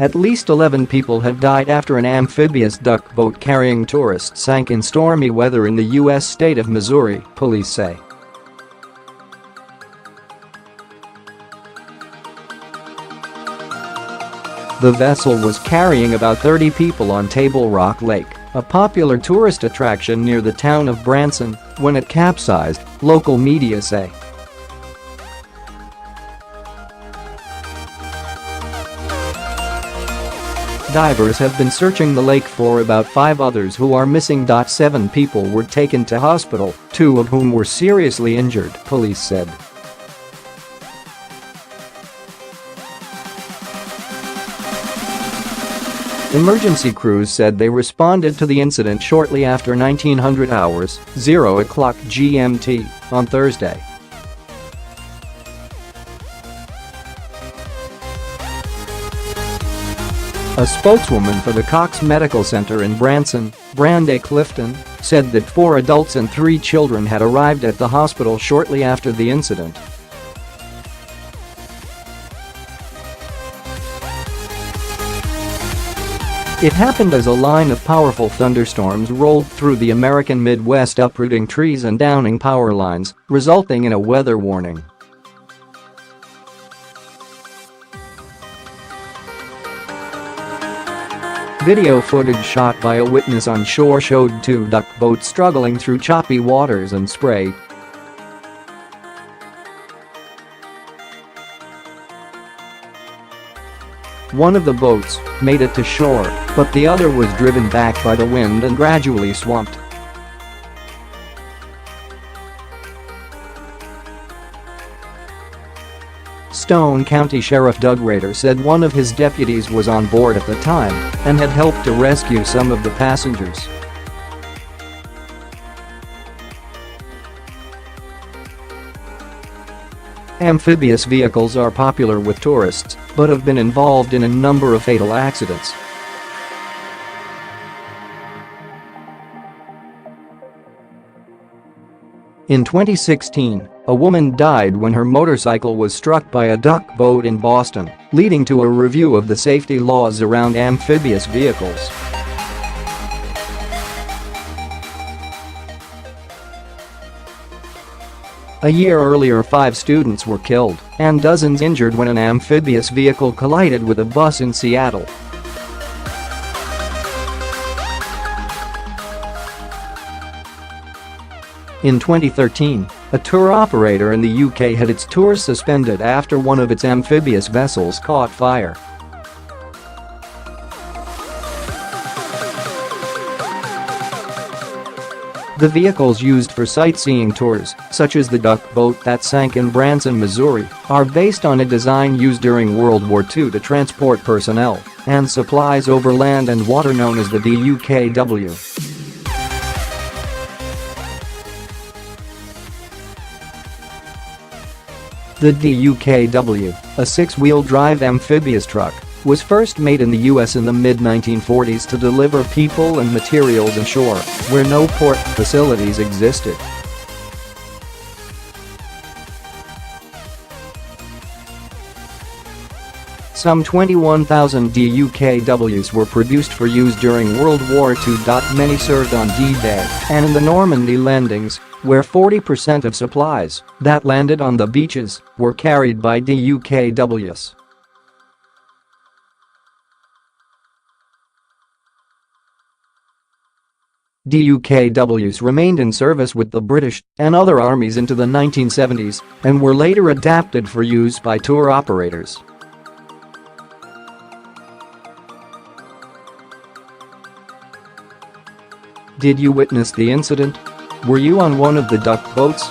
At least 11 people have died after an amphibious duck boat carrying tourists sank in stormy weather in the U.S. state of Missouri, police say. The vessel was carrying about 30 people on Table Rock Lake, a popular tourist attraction near the town of Branson, when it capsized, local media say. Divers have been searching the lake for about 5 others who are missing. 7 people were taken to hospital, 2 of whom were seriously injured, police said. Emergency crews said they responded to the incident shortly after 1900 hours, 0 o'clock GMT, on Thursday. A spokeswoman for the Cox Medical Center in Branson, Brandei Clifton, said that 4 adults and 3 children had arrived at the hospital shortly after the incident. It happened as a line of powerful thunderstorms rolled through the American Midwest, uprooting trees and downing power lines, resulting in a weather warning. Video footage shot by a witness on shore showed 2 duck boats struggling through choppy waters and spray. One of the boats made it to shore, but the other was driven back by the wind and gradually swamped. County Sheriff Doug Rader said one of his deputies was on board at the time and had helped to rescue some of the passengers. Amphibious vehicles are popular with tourists, but have been involved in a number of fatal accidents. In 2016, a woman died when her motorcycle was struck by a duck boat in Boston, leading to a review of the safety laws around amphibious vehicles. A year earlier, 5 students were killed and dozens injured when an amphibious vehicle collided with a bus in Seattle. In 2013, a tour operator in the UK had its tour suspended after one of its amphibious vessels caught fire. The vehicles used for sightseeing tours, such as the duck boat that sank in Branson, Missouri, are based on a design used during World War II to transport personnel and supplies over land and water, known as the DUKW. The DUKW, a 6-wheel drive amphibious truck, was first made in the U.S. in the mid-1940s to deliver people and materials ashore, where no port facilities existed. Some 21,000 DUKWs were produced for use during World War II. Many served on D-Day and in the Normandy landings, where 40% of supplies that landed on the beaches were carried by DUKWs. DUKWs remained in service with the British and other armies into the 1970s and were later adapted for use by tour operators. Did you witness the incident? Were you on one of the duck boats?